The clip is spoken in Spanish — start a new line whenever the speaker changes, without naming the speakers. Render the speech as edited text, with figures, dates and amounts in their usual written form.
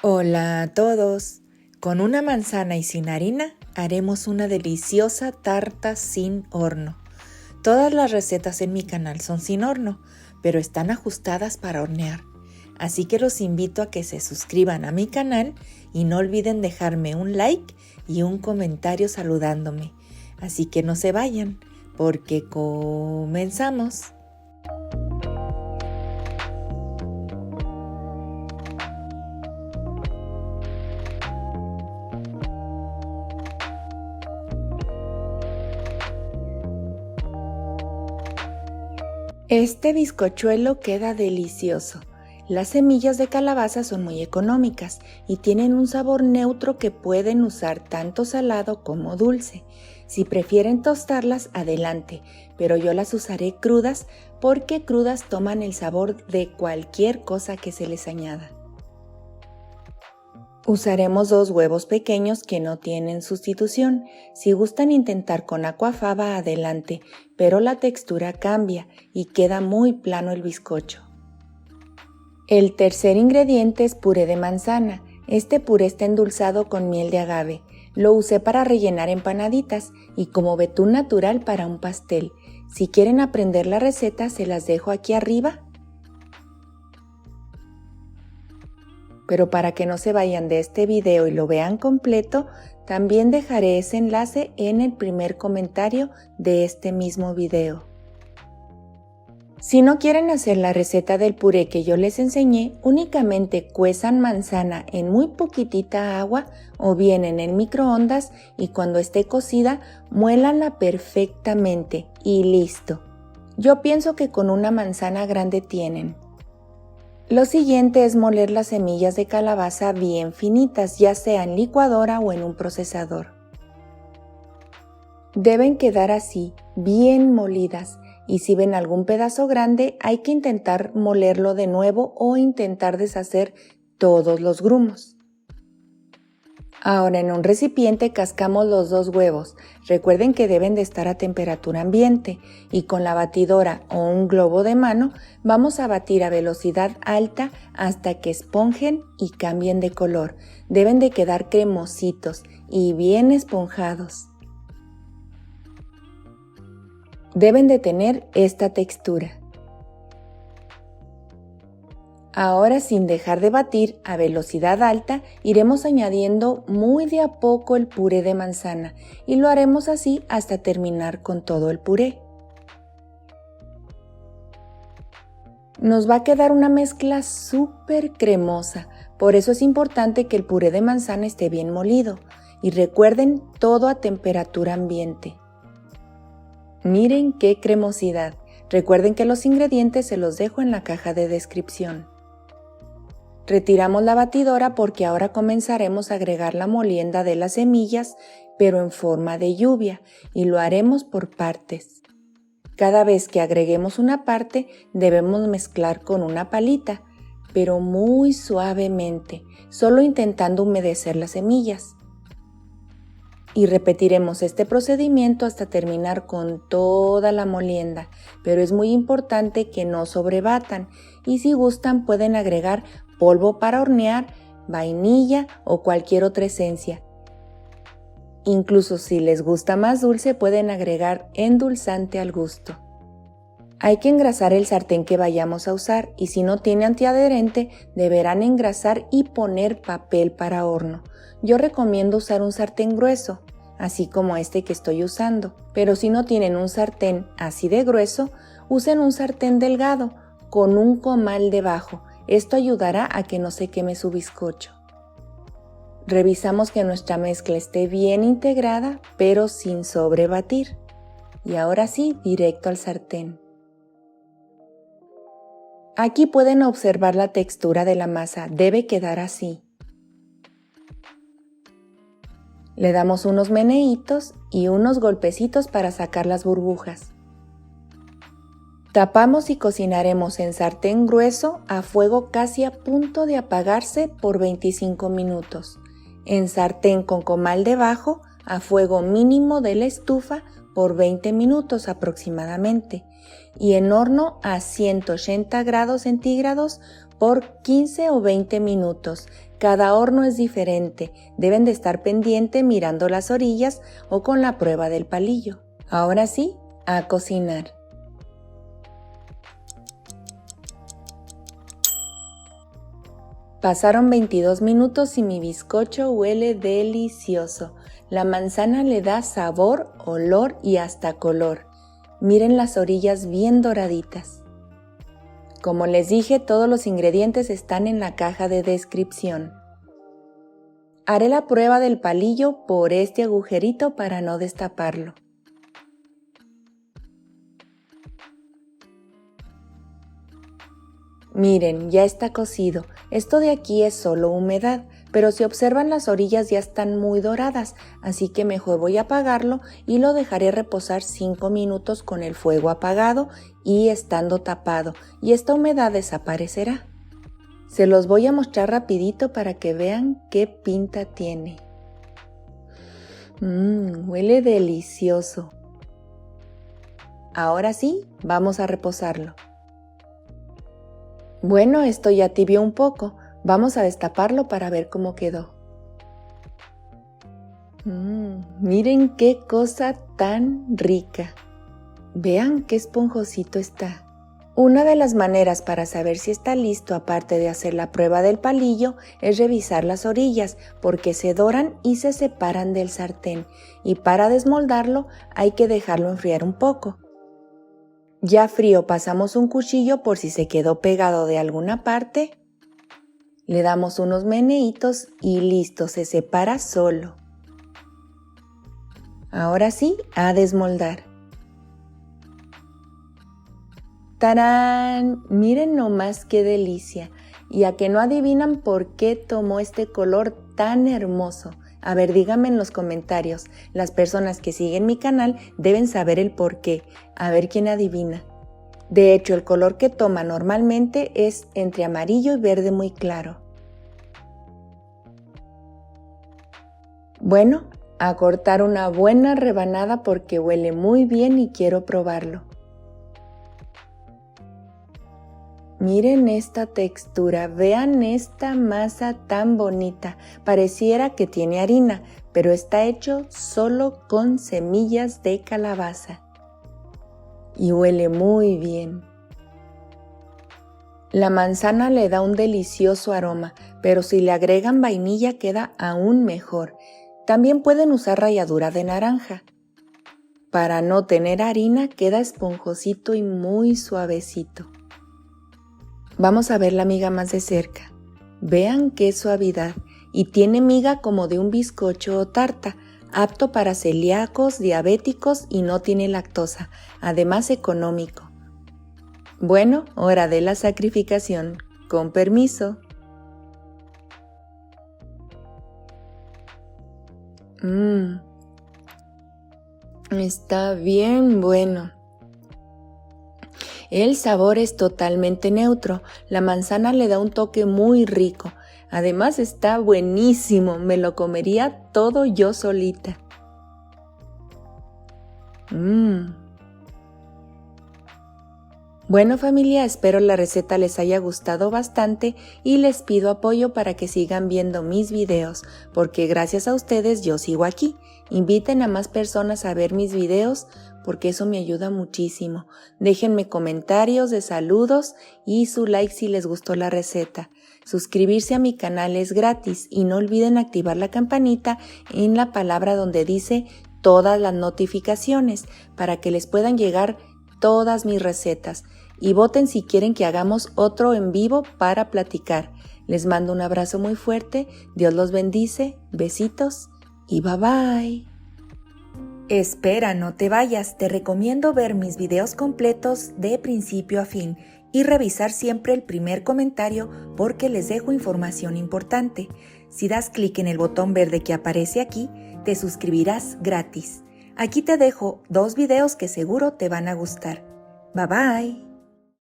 Hola a todos. Con una manzana y sin harina haremos una deliciosa tarta sin horno. Todas las recetas en mi canal son sin horno, pero están ajustadas para hornear. Así que los invito a que se suscriban a mi canal y no olviden dejarme un like y un comentario saludándome. Así que no se vayan, porque comenzamos. Este bizcochuelo queda delicioso. Las semillas de calabaza son muy económicas y tienen un sabor neutro que pueden usar tanto salado como dulce. Si prefieren tostarlas, adelante, pero yo las usaré crudas porque crudas toman el sabor de cualquier cosa que se les añada. Usaremos 2 huevos pequeños que no tienen sustitución. Si gustan intentar con aquafaba, adelante, pero la textura cambia y queda muy plano el bizcocho. El tercer ingrediente es puré de manzana. Este puré está endulzado con miel de agave. Lo usé para rellenar empanaditas y como betún natural para un pastel. Si quieren aprender la receta, se las dejo aquí arriba. Pero para que no se vayan de este video y lo vean completo, también dejaré ese enlace en el primer comentario de este mismo video. Si no quieren hacer la receta del puré que yo les enseñé, únicamente cuezan manzana en muy poquitita agua o bien en el microondas y cuando esté cocida, muélanla perfectamente y listo. Yo pienso que con una manzana grande tienen. Lo siguiente es moler las semillas de calabaza bien finitas, ya sea en licuadora o en un procesador. Deben quedar así, bien molidas, y si ven algún pedazo grande hay que intentar molerlo de nuevo o intentar deshacer todos los grumos. Ahora en un recipiente cascamos los 2 huevos. Recuerden que deben de estar a temperatura ambiente y con la batidora o un globo de mano vamos a batir a velocidad alta hasta que esponjen y cambien de color. Deben de quedar cremositos y bien esponjados. Deben de tener esta textura. Ahora, sin dejar de batir a velocidad alta, iremos añadiendo muy de a poco el puré de manzana y lo haremos así hasta terminar con todo el puré. Nos va a quedar una mezcla súper cremosa, por eso es importante que el puré de manzana esté bien molido y recuerden todo a temperatura ambiente. Miren qué cremosidad. Recuerden que los ingredientes se los dejo en la caja de descripción. Retiramos la batidora porque ahora comenzaremos a agregar la molienda de las semillas, pero en forma de lluvia, y lo haremos por partes. Cada vez que agreguemos una parte, debemos mezclar con una palita, pero muy suavemente, solo intentando humedecer las semillas. Y repetiremos este procedimiento hasta terminar con toda la molienda, pero es muy importante que no sobrebatan y si gustan pueden agregar polvo para hornear, vainilla o cualquier otra esencia. Incluso si les gusta más dulce pueden agregar endulzante al gusto. Hay que engrasar el sartén que vayamos a usar y si no tiene antiadherente deberán engrasar y poner papel para horno. Yo recomiendo usar un sartén grueso, así como este que estoy usando, pero si no tienen un sartén así de grueso, usen un sartén delgado con un comal debajo. Esto ayudará a que no se queme su bizcocho. Revisamos que nuestra mezcla esté bien integrada, pero sin sobrebatir. Y ahora sí, directo al sartén. Aquí pueden observar la textura de la masa, debe quedar así. Le damos unos meneitos y unos golpecitos para sacar las burbujas. Tapamos y cocinaremos en sartén grueso a fuego casi a punto de apagarse por 25 minutos. En sartén con comal debajo a fuego mínimo de la estufa por 20 minutos aproximadamente y en horno a 180 grados centígrados por 15 o 20 minutos. Cada horno es diferente, deben de estar pendiente mirando las orillas o con la prueba del palillo. Ahora sí, a cocinar. Pasaron 22 minutos y mi bizcocho huele delicioso. La manzana le da sabor, olor y hasta color. Miren las orillas bien doraditas. Como les dije, todos los ingredientes están en la caja de descripción. Haré la prueba del palillo por este agujerito para no destaparlo. Miren, ya está cocido. Esto de aquí es solo humedad, pero si observan las orillas ya están muy doradas, así que mejor voy a apagarlo y lo dejaré reposar 5 minutos con el fuego apagado y estando tapado, y esta humedad desaparecerá. Se los voy a mostrar rapidito para que vean qué pinta tiene. Huele delicioso. Ahora sí, vamos a reposarlo. Bueno, esto ya tibió un poco. Vamos a destaparlo para ver cómo quedó. Miren qué cosa tan rica. Vean qué esponjosito está. Una de las maneras para saber si está listo, aparte de hacer la prueba del palillo, es revisar las orillas, porque se doran y se separan del sartén. Y para desmoldarlo hay que dejarlo enfriar un poco. Ya frío, pasamos un cuchillo por si se quedó pegado de alguna parte. Le damos unos meneitos y listo, se separa solo. Ahora sí, a desmoldar. ¡Tarán! Miren nomás qué delicia. Y a que no adivinan por qué tomó este color tan hermoso. A ver, díganme en los comentarios. Las personas que siguen mi canal deben saber el por qué. A ver quién adivina. De hecho, el color que toma normalmente es entre amarillo y verde muy claro. Bueno, a cortar una buena rebanada porque huele muy bien y quiero probarlo. Miren esta textura, vean esta masa tan bonita. Pareciera que tiene harina, pero está hecho solo con semillas de calabaza. Y huele muy bien. La manzana le da un delicioso aroma, pero si le agregan vainilla queda aún mejor. También pueden usar ralladura de naranja. Para no tener harina queda esponjosito y muy suavecito. Vamos a ver la miga más de cerca. Vean qué suavidad y tiene miga como de un bizcocho o tarta, apto para celíacos, diabéticos y no tiene lactosa, además económico. Bueno, hora de la sacrificación. Con permiso. Está bien bueno. El sabor es totalmente neutro, la manzana le da un toque muy rico, además está buenísimo, me lo comería todo yo solita. Bueno familia, espero la receta les haya gustado bastante y les pido apoyo para que sigan viendo mis videos, porque gracias a ustedes yo sigo aquí. Inviten a más personas a ver mis videos, porque eso me ayuda muchísimo. Déjenme comentarios de saludos y su like si les gustó la receta. Suscribirse a mi canal es gratis y no olviden activar la campanita en la palabra donde dice todas las notificaciones para que les puedan llegar todas mis recetas. Y voten si quieren que hagamos otro en vivo para platicar. Les mando un abrazo muy fuerte, Dios los bendice, besitos y bye bye. Espera, no te vayas, te recomiendo ver mis videos completos de principio a fin y revisar siempre el primer comentario porque les dejo información importante. Si das clic en el botón verde que aparece aquí, te suscribirás gratis. Aquí te dejo 2 videos que seguro te van a gustar. Bye bye.